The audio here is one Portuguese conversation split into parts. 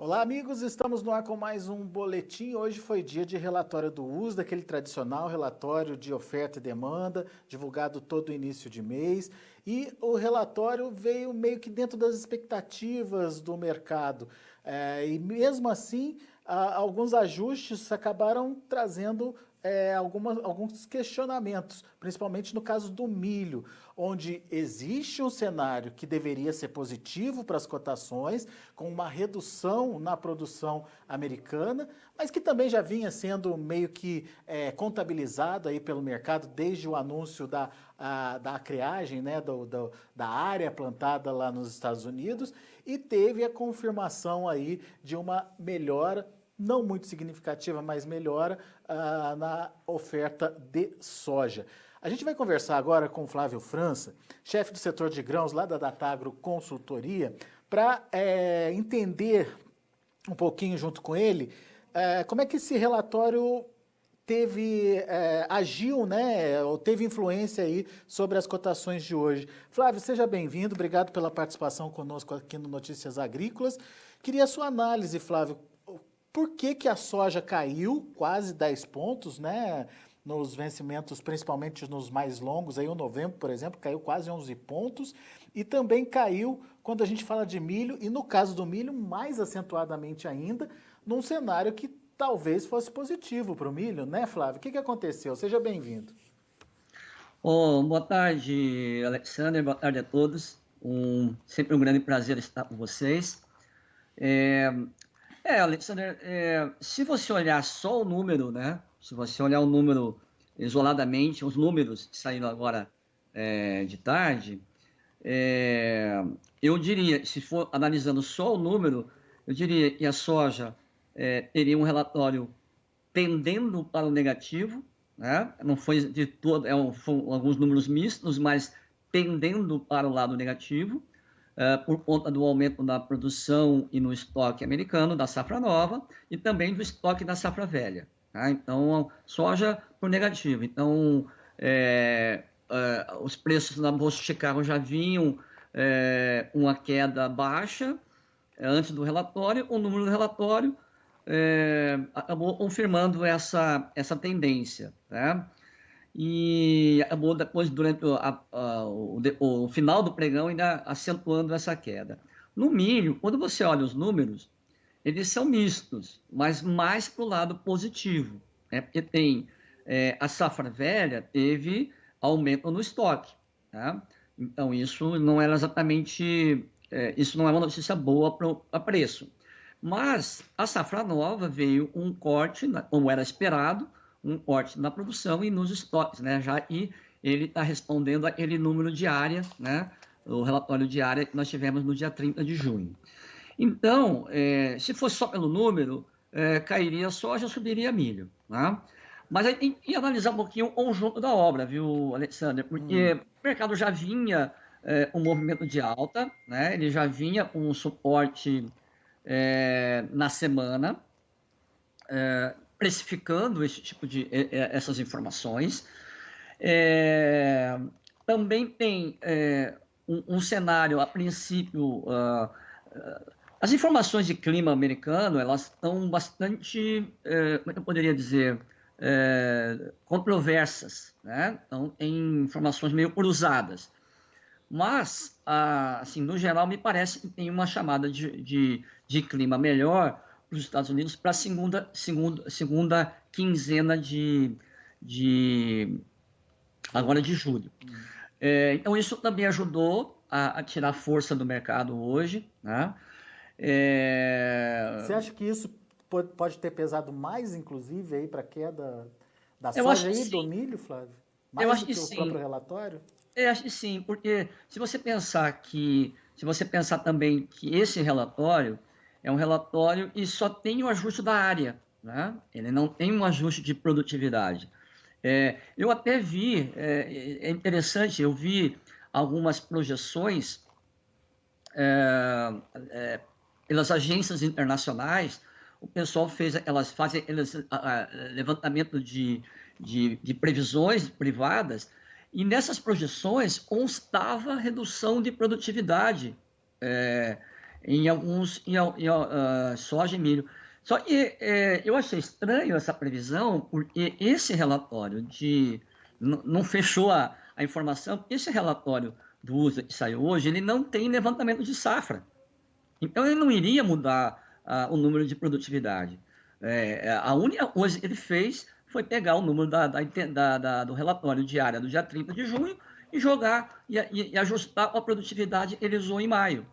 Olá, amigos, estamos no ar com mais um boletim. Hoje foi dia de relatório do USDA, aquele tradicional relatório de oferta e demanda, divulgado todo início de mês. E o relatório veio meio que dentro das expectativas do mercado. E mesmo assim, alguns ajustes acabaram trazendo alguns questionamentos, principalmente no caso do milho, onde existe um cenário que deveria ser positivo para as cotações, com uma redução na produção americana, mas que também já vinha sendo meio que contabilizado aí pelo mercado desde o anúncio da acreagem, né, da área plantada lá nos Estados Unidos, e teve a confirmação aí de uma melhora não muito significativa, mas melhora na oferta de soja. A gente vai conversar agora com o Flávio França, chefe do setor de grãos lá da Datagro Consultoria, para entender um pouquinho junto com ele como é que esse relatório agiu, né, ou teve influência aí sobre as cotações de hoje. Flávio, seja bem-vindo, obrigado pela participação conosco aqui no Notícias Agrícolas. Queria a sua análise, Flávio. Por que a soja caiu quase 10 pontos, né? Nos vencimentos, principalmente nos mais longos, aí o novembro, por exemplo, caiu quase 11 pontos, e também caiu quando a gente fala de milho, e no caso do milho, mais acentuadamente ainda, num cenário que talvez fosse positivo para o milho, né, Flávio? O que aconteceu? Seja bem-vindo. Boa tarde, Alexander, boa tarde a todos. Sempre um grande prazer estar com vocês. Alexander, se você olhar só o número, né? Se você olhar o número isoladamente, os números que saíram agora de tarde, eu diria, se for analisando só o número, eu diria que a soja teria um relatório tendendo para o negativo, né? Não foi de todo, foram alguns números mistos, mas tendendo para o lado negativo. Por conta do aumento da produção e no estoque americano da safra nova e também do estoque da safra velha. Tá? Então, soja por negativo. Então, os preços na Bolsa de Chicago já vinham uma queda baixa antes do relatório. O número do relatório acabou confirmando essa tendência. Tá? E acabou depois, durante o final do pregão, ainda acentuando essa queda. No milho, quando você olha os números, eles são mistos, mas mais para o lado positivo, né? Porque tem a safra velha teve aumento no estoque, tá? Então isso não era exatamente, isso não é uma notícia boa para preço. Mas a safra nova veio um corte, como era esperado, um corte na produção e nos estoques, né? Já que ele está respondendo aquele número de área, né? O relatório de área que nós tivemos no dia 30 de junho. Então, se fosse só pelo número, cairia soja, subiria milho, né? Mas aí tem que analisar um pouquinho o conjunto da obra, viu, Alexander? Porque o mercado já vinha um movimento de alta, né? Ele já vinha com um suporte na semana, precificando esse tipo de essas informações. Também tem um cenário, a princípio, as informações de clima americano, elas estão bastante, como é que eu poderia dizer, controversas, né? Então, tem informações meio cruzadas. Mas, assim, no geral, me parece que tem uma chamada de clima melhor para os Estados Unidos para a segunda quinzena agora de julho. Então, isso também ajudou a tirar força do mercado hoje, né? Você acha que isso pode ter pesado mais, inclusive, aí para a queda da Eu acho soja que e do sim, milho, Flávio? eu Mais acho do que que o próprio sim. relatório? Eu acho que sim, porque se você pensar também que esse relatório é um relatório e só tem o ajuste da área, né? Ele não tem um ajuste de produtividade. Eu até vi, é interessante, eu vi algumas projeções pelas agências internacionais. O pessoal elas fazem levantamento de previsões privadas, e nessas projeções constava redução de produtividade soja e milho. Só que eu achei estranho essa previsão, porque esse relatório não fechou a informação, esse relatório do USA que saiu hoje, ele não tem levantamento de safra. Então, ele não iria mudar o número de produtividade. A única coisa que ele fez foi pegar o número do relatório diário do dia 30 de junho e jogar e ajustar a produtividade que ele usou em maio.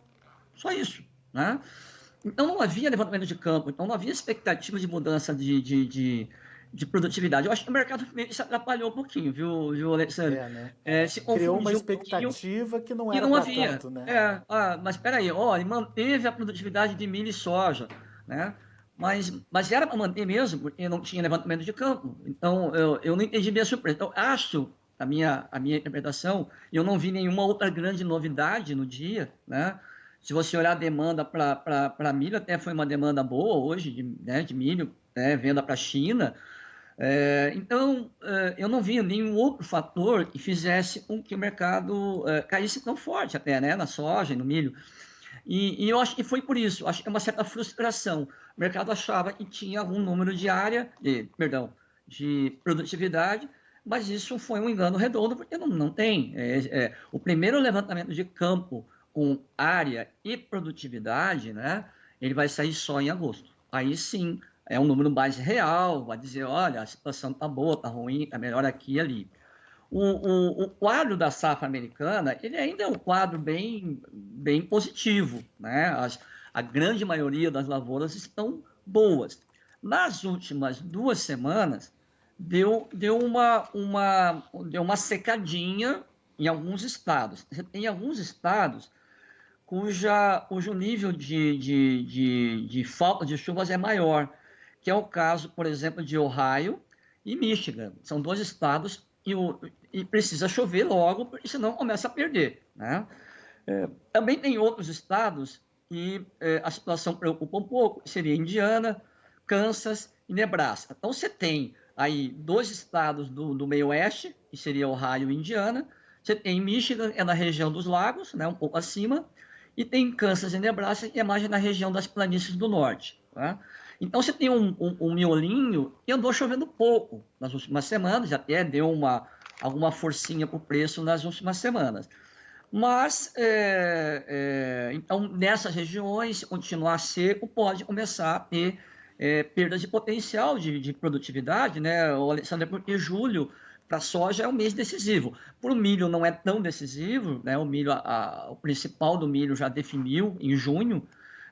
Só isso, né? Então, não havia levantamento de campo, então não havia expectativa de mudança de produtividade. Eu acho que o mercado se atrapalhou um pouquinho, viu Alexandre? Né? Se Criou uma confundiu um pouquinho expectativa que não e era não para havia. tanto, né? Mas espera aí, ele manteve a produtividade de milho e soja, né? Mas era para manter mesmo, porque não tinha levantamento de campo. Então, eu não entendi bem a surpresa. Então, acho, a minha interpretação, eu não vi nenhuma outra grande novidade no dia, né? Se você olhar a demanda para milho, até foi uma demanda boa hoje, de milho, né, venda para a China. Então, eu não vi nenhum outro fator que fizesse com que o mercado caísse tão forte até, né, na soja e no milho. E eu acho que foi por isso, acho que é uma certa frustração. O mercado achava que tinha algum número de produtividade, mas isso foi um engano redondo, porque não tem. O primeiro levantamento de campo com área e produtividade, né, ele vai sair só em agosto. Aí sim, é um número mais real, vai dizer, olha, a situação está boa, está ruim, está melhor aqui e ali. O quadro da safra americana, ele ainda é um quadro bem positivo, né? A grande maioria das lavouras estão boas. Nas últimas 2 semanas, deu uma secadinha em alguns estados. Tem alguns estados cujo nível de falta de chuvas é maior, que é o caso, por exemplo, de Ohio e Michigan. São 2 estados e precisa chover logo, porque senão começa a perder, né? Também tem outros estados que a situação preocupa um pouco, seria Indiana, Kansas e Nebraska. Então, você tem aí 2 estados do meio oeste, que seria Ohio e Indiana. Você tem Michigan, é na região dos lagos, né, um pouco acima, e tem Kansas e Nebraska, que é mais na região das planícies do norte. Tá? Então, você tem um miolinho que andou chovendo pouco nas últimas semanas, até deu alguma forcinha para o preço nas últimas semanas. Mas, então, nessas regiões, se continuar seco, pode começar a ter perda de potencial de produtividade, né, Alexandre? Porque julho, para a soja, é um mês decisivo. Para o milho não é tão decisivo, né? O milho, o principal do milho já definiu em junho,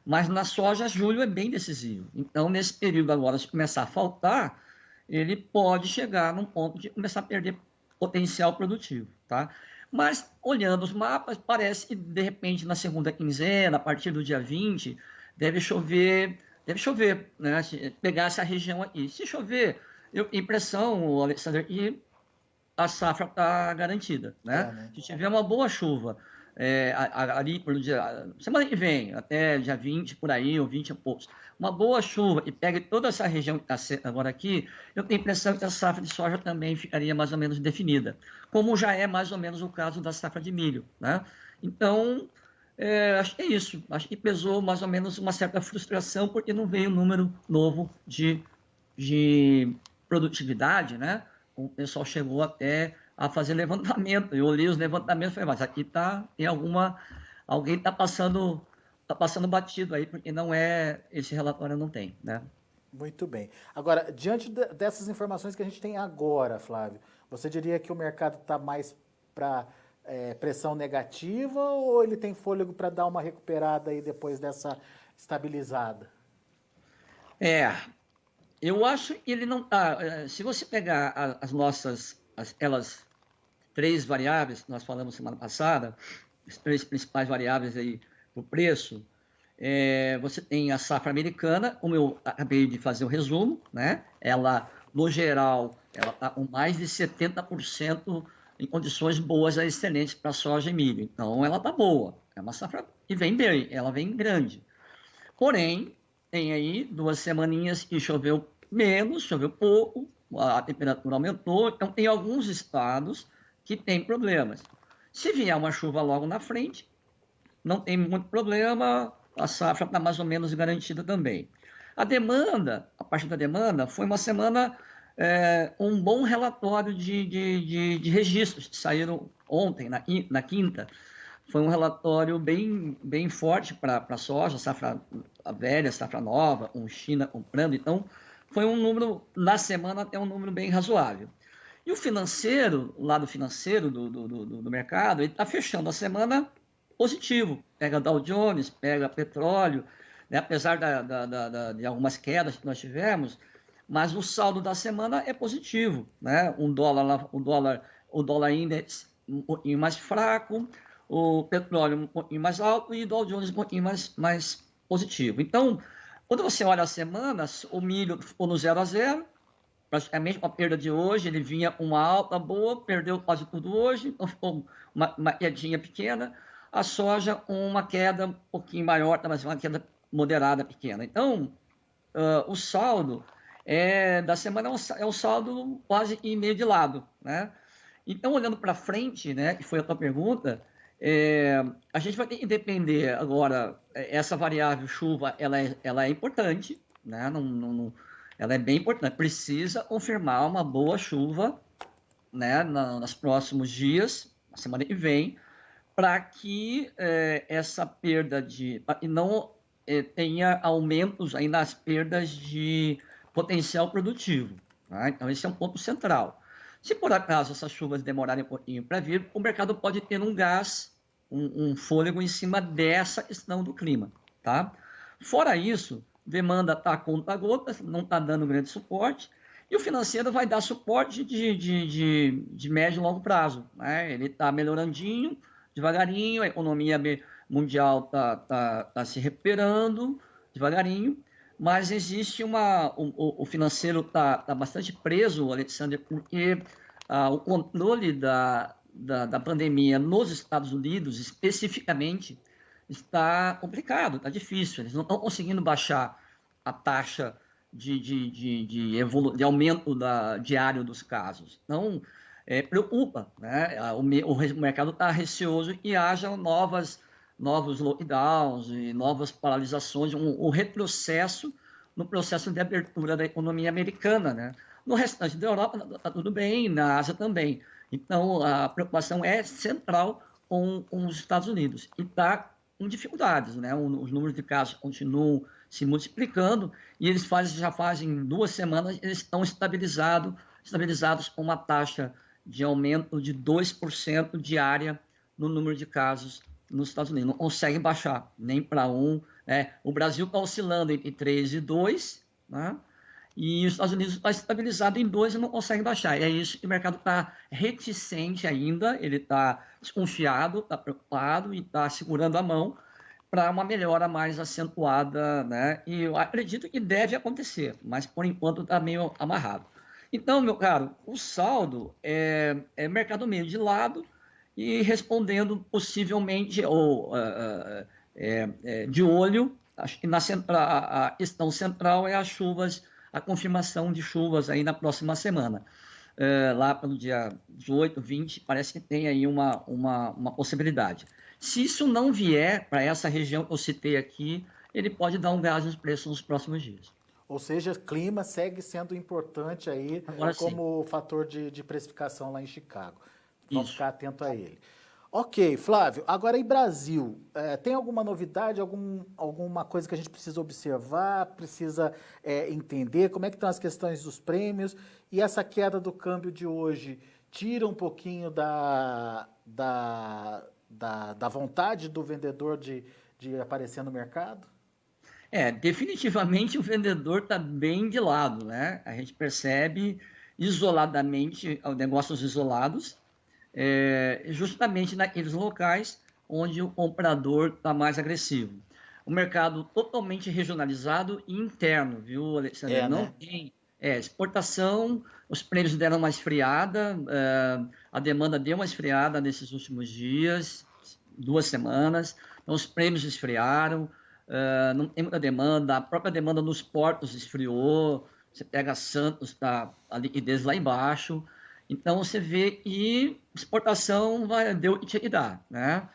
mas na soja, julho é bem decisivo. Então, nesse período agora, se começar a faltar, ele pode chegar num ponto de começar a perder potencial produtivo, tá? Mas, olhando os mapas, parece que, de repente, na segunda quinzena, a partir do dia 20, deve chover, né? Pegar essa região aqui. Se chover, eu tenho impressão, Alexandre, que a safra está garantida, né? Né? Se tiver uma boa chuva, ali pelo semana que vem, até dia 20 por aí, ou 20 e poucos, uma boa chuva e pegue toda essa região que está agora aqui, eu tenho a impressão que a safra de soja também ficaria mais ou menos definida, como já é mais ou menos o caso da safra de milho, né? Então, acho que é isso. Acho que pesou mais ou menos uma certa frustração porque não veio um número novo de produtividade, né? O pessoal chegou até a fazer levantamento. Eu olhei os levantamentos e falei, mas aqui alguém está passando batido aí, porque não esse relatório não tem, né? Muito bem. Agora, diante dessas informações que a gente tem agora, Flávio, você diria que o mercado está mais para pressão negativa ou ele tem fôlego para dar uma recuperada aí depois dessa estabilizada? Eu acho que ele não está. Se você pegar aquelas 3 variáveis que nós falamos semana passada, as 3 principais variáveis aí do preço, você tem a safra americana, como eu acabei de fazer o resumo, né? Ela, no geral, ela está com mais de 70% em condições boas a excelentes para soja e milho. Então, ela está boa. É uma safra que vem bem, ela vem grande. Porém, tem aí 2 semaninhas que choveu menos, choveu pouco, a temperatura aumentou, então tem alguns estados que têm problemas. Se vier uma chuva logo na frente, não tem muito problema, a safra está mais ou menos garantida também. A demanda, a parte da demanda, foi uma semana, um bom relatório de registros que saíram ontem, na quinta. Foi um relatório bem forte para a soja, safra velha, safra nova, com China comprando. Então, foi um número, na semana, até um número bem razoável. E o financeiro, o lado financeiro do mercado, ele está fechando a semana positivo. Pega Dow Jones, pega petróleo, né? Apesar de algumas quedas que nós tivemos, mas o saldo da semana é positivo, né? O dólar índice um pouquinho mais fraco, o petróleo um pouquinho mais alto e o Dow Jones um pouquinho mais positivo. Então, quando você olha as semanas, o milho ficou no 0 a 0, praticamente com a perda de hoje, ele vinha uma alta boa, perdeu quase tudo hoje, então ficou uma quedinha pequena. A soja, uma queda um pouquinho maior, mas uma queda moderada, pequena. Então, o saldo da semana é um saldo quase em meio de lado, né? Então, olhando para frente, né, que foi a tua pergunta, a gente vai ter que depender agora, essa variável chuva, ela é importante, né? Ela é bem importante, precisa confirmar uma boa chuva, né, nos próximos dias, na semana que vem, para que essa perda e não tenha aumentos aí nas perdas de potencial produtivo. Tá? Então, esse é um ponto central. Se por acaso essas chuvas demorarem um pouquinho para vir, o mercado pode ter um gás, um fôlego em cima dessa questão do clima. Tá? Fora isso, demanda está a conta-gotas, não está dando grande suporte, e o financeiro vai dar suporte de médio e longo prazo. Né? Ele está melhorandinho, devagarinho, a economia mundial está se recuperando devagarinho, mas existe o financeiro está bastante preso, Alexandre, porque o controle da pandemia nos Estados Unidos, especificamente, está complicado, está difícil. Eles não estão conseguindo baixar a taxa de aumento diário dos casos. Então, preocupa, né? O mercado está receoso que haja novos lockdowns e novas paralisações, um retrocesso no processo de abertura da economia americana, né? No restante da Europa está tudo bem, na Ásia também. Então, a preocupação é central com os Estados Unidos e está com dificuldades, né? Os números de casos continuam se multiplicando e eles já fazem 2 semanas, eles estão estabilizados com uma taxa de aumento de 2% diária no número de casos nos Estados Unidos. Não conseguem baixar nem para 1. Né? O Brasil está oscilando entre 3 e 2, né? E os Estados Unidos está estabilizado em 2 e não consegue baixar. E é isso que o mercado está reticente ainda, ele está desconfiado, está preocupado e está segurando a mão para uma melhora mais acentuada, né? E eu acredito que deve acontecer, mas por enquanto está meio amarrado. Então, meu caro, o saldo é mercado meio de lado e respondendo possivelmente, ou de olho, acho que a questão central é as chuvas, a confirmação de chuvas aí na próxima semana. Lá pelo dia 18, 20, parece que tem aí uma possibilidade. Se isso não vier para essa região que eu citei aqui, ele pode dar um gás nos preços nos próximos dias. Ou seja, clima segue sendo importante aí como fator de precificação lá em Chicago. Vamos ficar atento a ele. Ok, Flávio. Agora, em Brasil, tem alguma novidade, alguma coisa que a gente precisa observar, precisa entender? Como é que estão as questões dos prêmios? E essa queda do câmbio de hoje tira um pouquinho da vontade do vendedor de aparecer no mercado? Definitivamente o vendedor está bem de lado, né? A gente percebe isoladamente, negócios isolados, justamente naqueles locais onde o comprador está mais agressivo. O mercado totalmente regionalizado e interno, viu, Alexandre? Não tem exportação, os prêmios deram uma esfriada, a demanda deu uma esfriada nesses últimos dias, 2 semanas, então os prêmios esfriaram, não tem muita demanda, a própria demanda nos portos esfriou, você pega Santos, tá a liquidez lá embaixo, então você vê que exportação deu o que tinha que dar, né?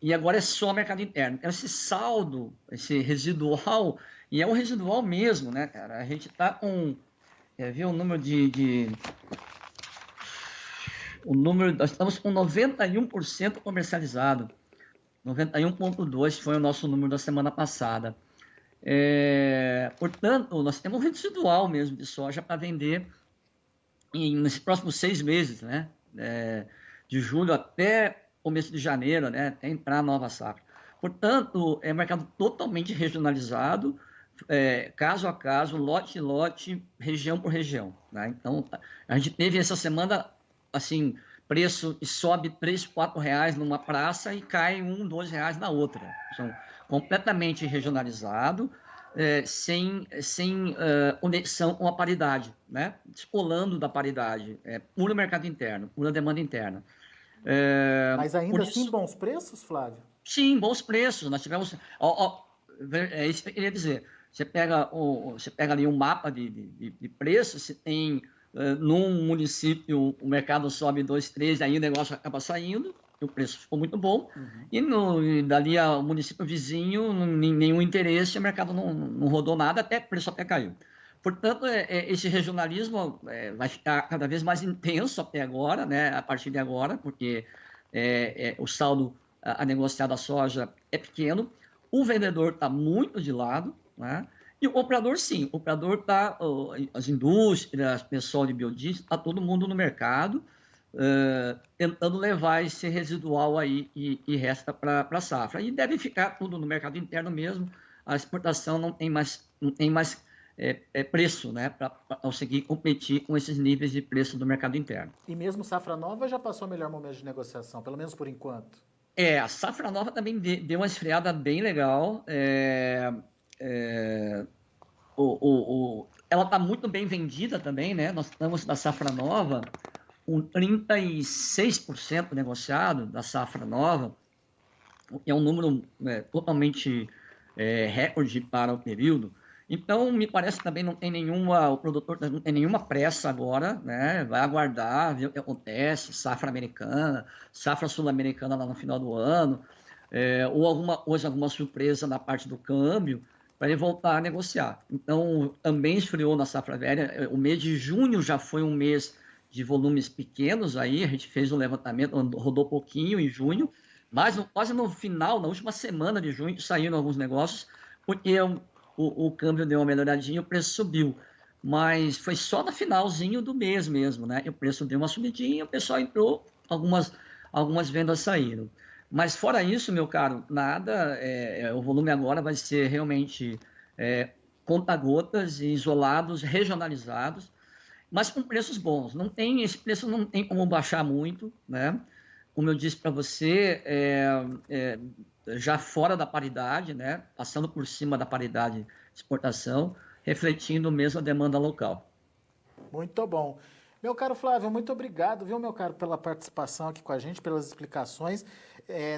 E agora é só mercado interno. Esse saldo, esse residual, e é um residual mesmo, né, cara? A gente está com, quer ver o número nós estamos com 91% comercializado. 91,2 foi o nosso número da semana passada. Portanto, nós temos um residual mesmo de soja para vender nesses próximos 6 meses, né? De julho até começo de janeiro, né? Até entrar a nova safra. Portanto, é um mercado totalmente regionalizado, caso a caso, lote a lote, região por região, né? Então, a gente teve essa semana, assim, preço sobe 3, 4 reais numa praça e cai 1, 2 reais na outra. São completamente regionalizado, sem conexão com a paridade, né? Descolando da paridade, puro mercado interno, pura demanda interna. Mas ainda Por assim, isso, bons preços, Flávio? sim, bons preços. Nós tivemos. É isso que eu queria dizer. Você pega ali um mapa de preços, se tem num município o mercado sobe 2, 3, aí o negócio acaba saindo, o preço ficou muito bom, e dali ao município vizinho, nenhum interesse, o mercado não rodou nada, até o preço até caiu. Portanto, esse regionalismo vai ficar cada vez mais intenso até agora, né, a partir de agora, porque o saldo a negociar da soja é pequeno, o vendedor está muito de lado, né? E o comprador, sim, o comprador está, as indústrias, pessoal de biodiesel, está todo mundo no mercado, tentando levar esse residual aí e resta para a safra. E deve ficar tudo no mercado interno mesmo, a exportação não tem mais preço, né, para conseguir competir com esses níveis de preço do mercado interno. E mesmo safra nova já passou o melhor momento de negociação, pelo menos por enquanto. A safra nova também deu uma esfriada bem legal. Ela está muito bem vendida também, né? Nós estamos da safra nova com 36% negociado da safra nova, que é um número totalmente recorde para o período. Então, me parece que também o produtor não tem nenhuma pressa agora, né? Vai aguardar, ver o que acontece, safra americana, safra sul-americana lá no final do ano, ou alguma surpresa na parte do câmbio, para ele voltar a negociar. Então, também esfriou na safra velha. O mês de junho já foi um mês de volumes pequenos aí, a gente fez um levantamento, rodou pouquinho em junho, mas quase no final, na última semana de junho, saíram alguns negócios, porque o câmbio deu uma melhoradinha, o preço subiu. Mas foi só no finalzinho do mês mesmo, né? E o preço deu uma subidinha, o pessoal entrou, algumas vendas saíram. Mas fora isso, meu caro, nada, o volume agora vai ser realmente conta-gotas, isolados, regionalizados, mas com preços bons. Esse preço não tem como baixar muito, né? Como eu disse para você, já fora da paridade, né? Passando por cima da paridade de exportação, refletindo mesmo a demanda local. Muito bom. Meu caro Flávio, muito obrigado, viu, meu caro, pela participação aqui com a gente, pelas explicações.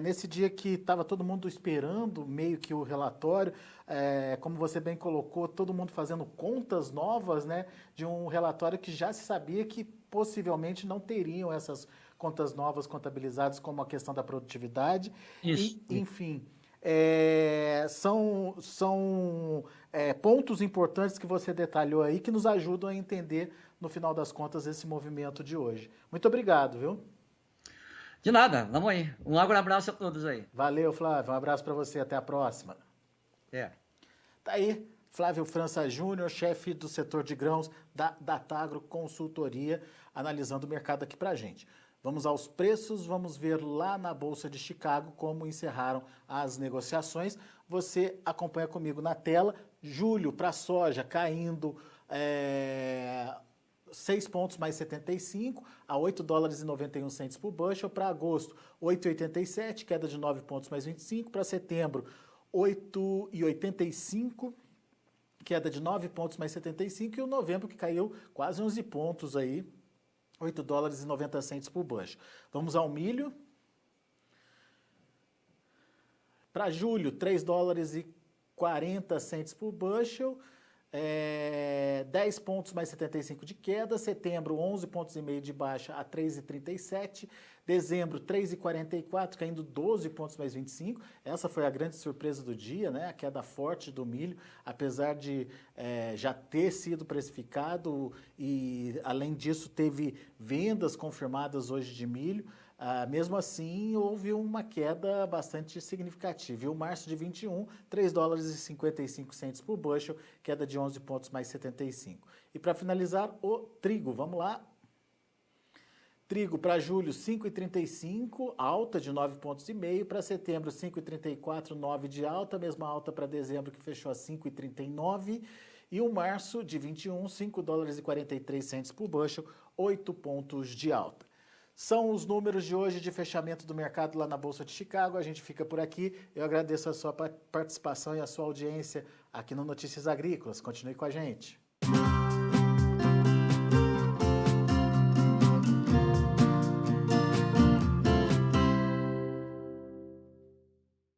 Nesse dia que estava todo mundo esperando meio que o relatório, como você bem colocou, todo mundo fazendo contas novas, né, de um relatório que já se sabia que possivelmente não teriam essas contas novas contabilizadas, como a questão da produtividade. Isso. E, enfim, são pontos importantes que você detalhou aí que nos ajudam a entender, no final das contas, esse movimento de hoje. Muito obrigado, viu? De nada, vamos aí. Um abraço a todos aí. Valeu, Flávio. Um abraço para você. Até a próxima. Tá aí, Flávio França Júnior, chefe do setor de grãos da Datagro Consultoria, analisando o mercado aqui pra gente. Vamos aos preços, vamos ver lá na Bolsa de Chicago como encerraram as negociações. Você acompanha comigo na tela. Julho para soja caindo 6 pontos mais 75 a 8 dólares e 91 centes por bushel. Para agosto, 8,87, queda de 9 pontos mais 25. Para setembro, 8,85, queda de 9 pontos mais 75. E o novembro que caiu quase 11 pontos aí, 8 dólares e 90 centes por bushel. Vamos ao milho. Para julho, 3 dólares e 40 centes por bushel. 10 pontos mais 75 de queda, setembro 11 pontos e meio de baixa a 3,37, dezembro 3,44, caindo 12 pontos mais 25, essa foi a grande surpresa do dia, né? A queda forte do milho, apesar de já ter sido precificado e além disso teve vendas confirmadas hoje de milho, mesmo assim houve uma queda bastante significativa. E o março de 21, 3 dólares e 55 centos por bushel, queda de 11 pontos mais 75. E para finalizar, o trigo, vamos lá. Trigo para julho 5,35, alta de 9 pontos e meio, para setembro 5,34, 9 de alta, mesma alta para dezembro que fechou a 5,39 e o março de 21, 5 dólares e 43 centos por bushel, 8 pontos de alta. São os números de hoje de fechamento do mercado lá na Bolsa de Chicago. A gente fica por aqui. Eu agradeço a sua participação e a sua audiência aqui no Notícias Agrícolas. Continue com a gente.